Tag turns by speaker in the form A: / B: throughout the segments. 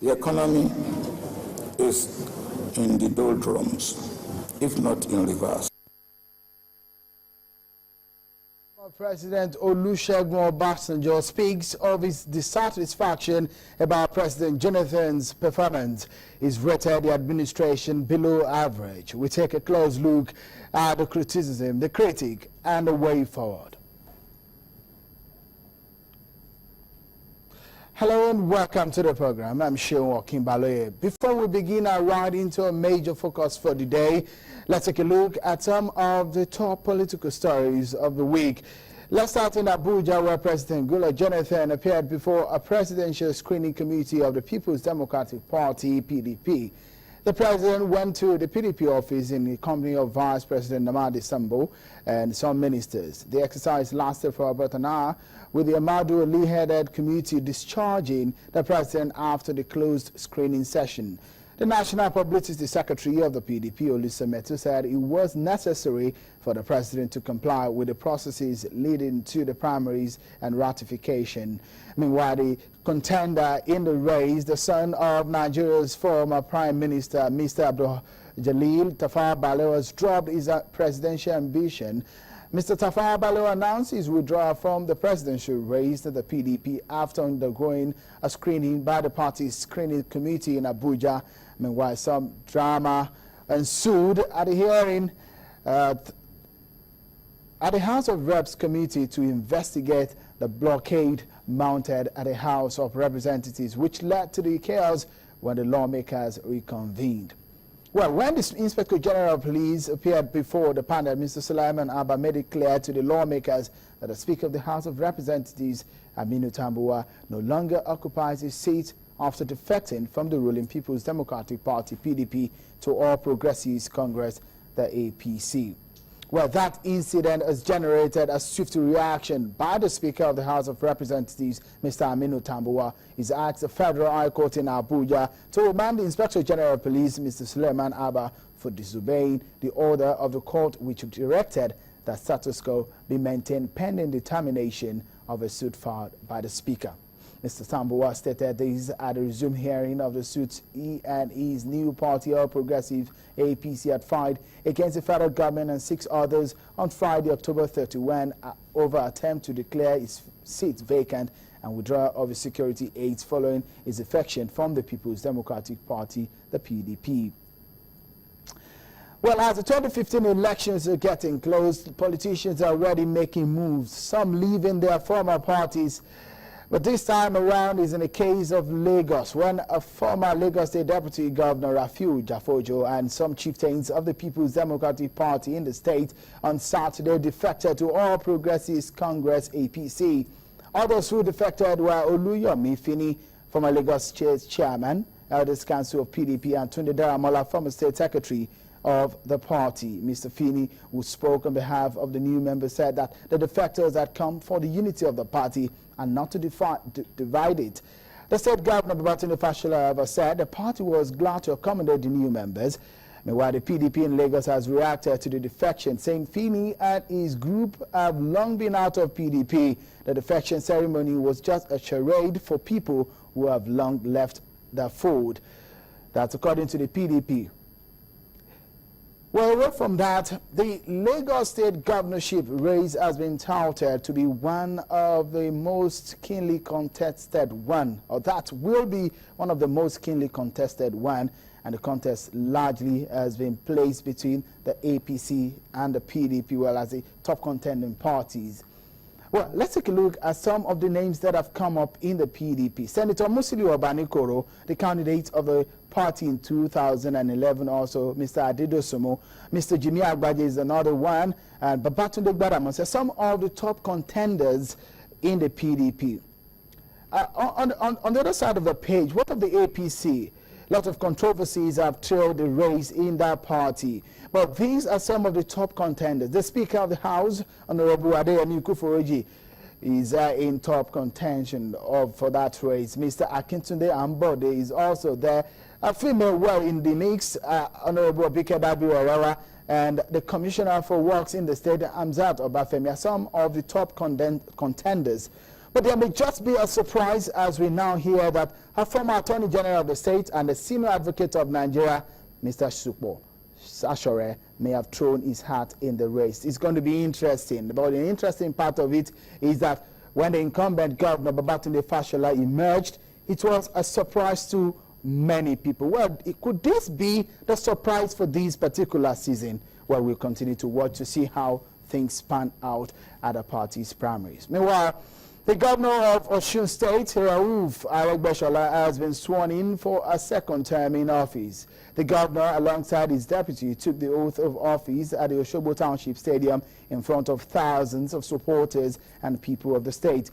A: The economy is in the doldrums, if not in reverse.
B: President Olusegun Obasanjo speaks of his dissatisfaction about President Jonathan's performance. He's rated the administration below average. We take a close look at the criticism, the critic, and the way forward. Hello and welcome to the program. I'm Seun Okinbaloye. Before we begin our ride into a major focus for the day, let's take a look at some of the top political stories of the week. Let's start in Abuja, where President Goodluck Jonathan appeared before a presidential screening committee of the People's Democratic Party, PDP. The president went to the PDP office in the company of Vice President Namadi Sambo and some ministers. The exercise lasted for about an hour, with the Amadu Ali-headed committee discharging the president after the closed screening session. The National Publicity Secretary of the PDP, Olusemetu, said it was necessary for the president to comply with the processes leading to the primaries and ratification. Meanwhile, the contender in the race, the son of Nigeria's former Prime Minister, Mr. Abdul Jalil Tafawa Balewa, has dropped his presidential ambition. Mr. Tafawa Balewa announced his withdrawal from the presidential race to the PDP after undergoing a screening by the party's screening committee in Abuja. Meanwhile, some drama ensued at the hearing at the House of Reps committee to investigate the blockade mounted at the House of Representatives, which led to the chaos when the lawmakers reconvened. Well, when the Inspector General of Police appeared before the panel, Mr. Sulaiman Abba made it clear to the lawmakers that the Speaker of the House of Representatives, Aminu Tambuwa, no longer occupies his seat after defecting from the ruling People's Democratic Party, PDP, to All Progressives Congress, the APC. Well, that incident has generated a swift reaction by the Speaker of the House of Representatives, Mr. Aminu Tambuwa. He's asked the Federal High Court in Abuja to remand the Inspector General of Police, Mr. Sulaiman Abba, for disobeying the order of the court, which directed that status quo be maintained pending determination of a suit filed by the Speaker. Mr. Tambuwa stated this at a resumed hearing of the suit he and his new party, All Progressives APC, had filed against the federal government and 6 others on Friday, October 31, over attempt to declare his seat vacant and withdraw of his security aids following his defection from the People's Democratic Party, the PDP. Well, as the 2015 elections are getting close, politicians are already making moves, some leaving their former parties. But this time around is in the case of Lagos, when a former Lagos State Deputy Governor, Rauf Aregbesola, and some chieftains of the People's Democratic Party in the state on Saturday defected to All Progressives Congress, APC. Others who defected were Oluyomi Fini, former Lagos State Chairman, Elders Council of PDP, and Tunde Daramola, former State Secretary of the party. Mr. Fini, who spoke on behalf of the new members, said that the defectors had come for the unity of the party and not to divide it. The state governor, Babatunde Fashola, however, said the party was glad to accommodate the new members. Meanwhile, the PDP in Lagos has reacted to the defection, saying Fini and his group have long been out of PDP. The defection ceremony was just a charade for people who have long left the fold. That's according to the PDP. Well, away from that, the Lagos State governorship race has been touted to be one of the most keenly contested one, or that will be one of the most keenly contested one, and the contest largely has been placed between the APC and the PDP, well, as the top contending parties. Well, let's take a look at some of the names that have come up in the PDP. Senator Musiliu Obanikoro, the candidate of the party in 2011, also Mr. Adedosumo, Mr. Jimmy Agbaje is another one, and Babatunde Gbadamosi, some of the top contenders in the PDP. On the other side of the page, what of the APC? A lot of controversies have trailed the race in that party. But these are some of the top contenders. The Speaker of the House, Honorable Adeyemi Ukuforoji, is in top contention for that race. Mr. Akintunde Ambode is also there. A female well in the mix, Honorable Bike Dabi-Warara, and the Commissioner for Works in the state, Amzat Obafemi, are some of the top contenders. But there may just be a surprise as we now hear that a former Attorney General of the state and the senior advocate of Nigeria, Mr. Sukpo Ashore, may have thrown his hat in the race. It's going to be interesting. But the interesting part of it is that when the incumbent governor, Babatunde Fashola, emerged, it was a surprise to many people. Well, could this be the surprise for this particular season? Well, we'll continue to watch to see how things pan out at the party's primaries. Meanwhile, the governor of Osun State, Rauf Aregbesola, has been sworn in for a second term in office. The governor, alongside his deputy, took the oath of office at the Osogbo Township Stadium in front of thousands of supporters and people of the state.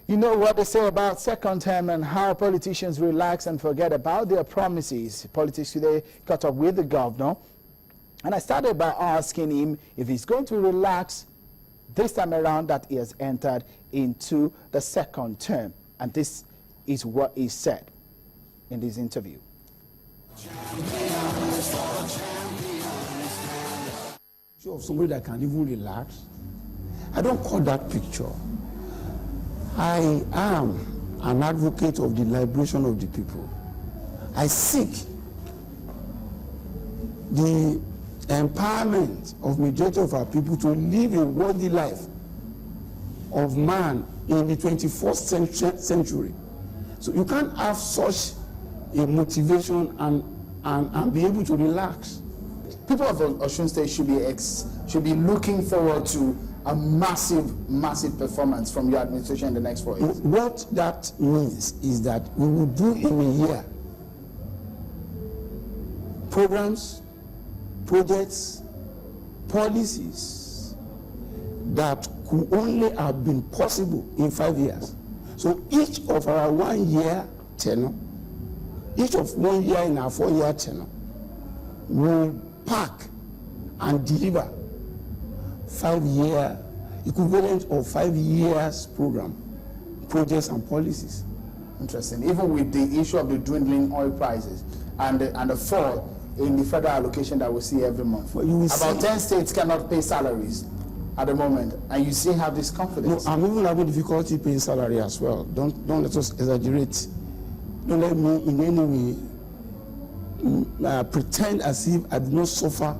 B: You know what they say about second term and how politicians relax and forget about their promises. Politics today caught up with the governor, and I started by asking him if he's going to relax this time around that he has entered into the second term. And this is what he said in this interview.
C: Of somebody that can even relax. I don't call that picture. I am an advocate of the liberation of the people. I seek the empowerment of majority of our people to live a worthy life of man in the 21st century. So you can't have such a motivation and be able to relax.
B: People of Osun State should be looking forward to a massive performance from your administration in the next 4 years.
C: What that means is that we will do in a year programs, projects, policies that could only have been possible in 5 years. So each of our 1 year tenure, each of 1 year in our 4 year tenure will pack and deliver 5 year equivalent of 5 years program, projects and policies.
B: Interesting. Even with the issue of the dwindling oil prices and the fall in the federal allocation that we see every month.
C: Well, you will
B: about 10 states cannot pay salaries at the moment, and you still have this confidence.
C: No, I'm even having difficulty paying salary as well. Don't let us exaggerate. Don't let me in any way pretend as if I do not suffer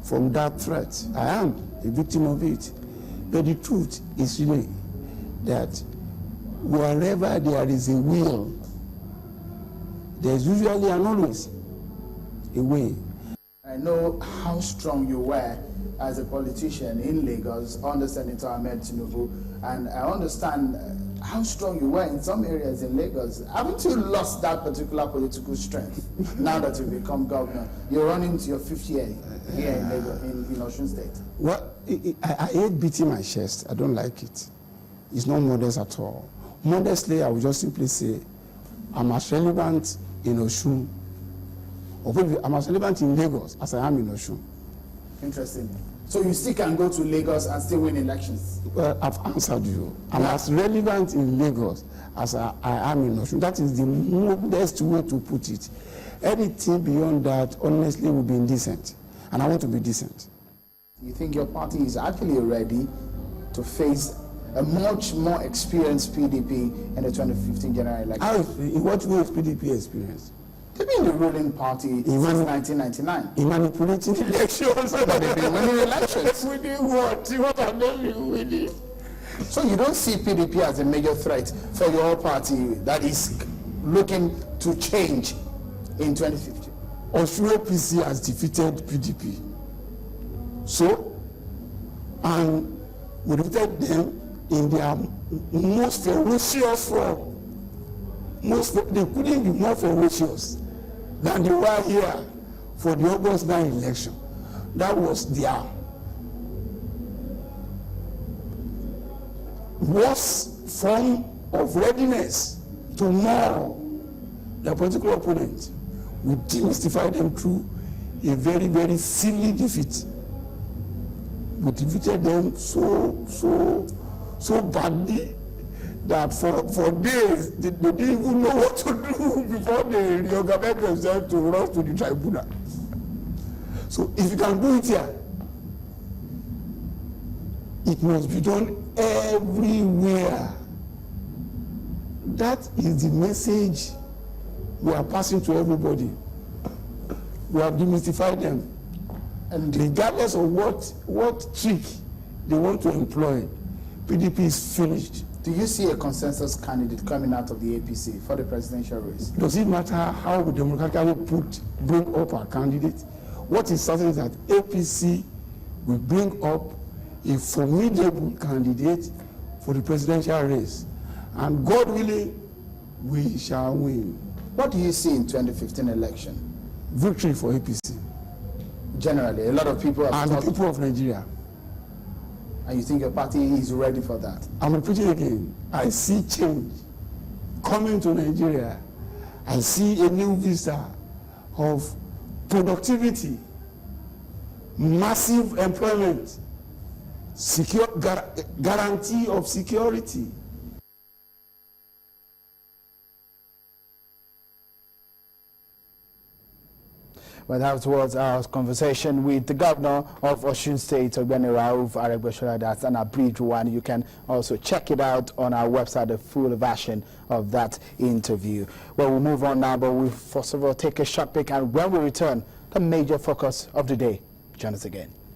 C: from that threat. I am a victim of it. But the truth is really that wherever there is a will, there is usually and always a way.
B: I know how strong you were as a politician in Lagos under Senator Ahmed Tinubu, and I understand how strong you were in some areas in Lagos. Haven't you lost that particular political strength now that you've become governor? You're running to your 5th year here in Lagos, in Osun State.
C: Well, I hate beating my chest. I don't like it. It's not modest at all. Modestly, I would just simply say, I'm as relevant in Osun, or I'm as relevant in Lagos as I am in Osun.
B: Interesting. So you still can go to Lagos and still win elections?
C: Well, I've answered you. I'm as relevant in Lagos as I am in Osun. That is the modest way to put it. Anything beyond that, honestly, will be indecent. And I want to be decent.
B: You think your party is actually ready to face a much more experienced PDP in the 2015 general election?
C: In what way is PDP experienced?
B: They've been the ruling party since 1999.
C: In manipulating elections.
B: But they've been winning elections.
C: Winning what? What have they been winning?
B: So you don't see PDP as a major threat for your party that is looking to change in 2015?
C: Osun APC has defeated PDP. So, and we defeated them in their most ferocious form. They couldn't be more ferocious than they were here for the August 9 election. That was their worst form of readiness to maul their political opponent. We demystify them through a very, very silly defeat. We defeated them so badly that for days they didn't even know what to do before they reorganized themselves to rush to the tribunal. So if you can do it here, it must be done everywhere that is the message we are passing to everybody. We have demystified them. And regardless of what trick they want to employ, PDP is finished.
B: Do you see a consensus candidate coming out of the APC for the presidential race?
C: Does it matter how we democratically bring up our candidate? What is certain is that APC will bring up a formidable candidate for the presidential race. And God willing, we shall win.
B: What do you see in 2015 election?
C: Victory for APC.
B: Generally, a lot of people have
C: and the people of Nigeria.
B: And you think your party is ready for that?
C: I'm repeating again. I see change coming to Nigeria. I see a new vista of productivity, massive employment, secure guarantee of security.
B: Well, that was our conversation with the Governor of Osun State, Rauf Aregbesola. That's an abridged one. You can also check it out on our website, the full version of that interview. Well, we'll move on now, but we'll first of all take a short break, and when we return, the major focus of the day. Join us again.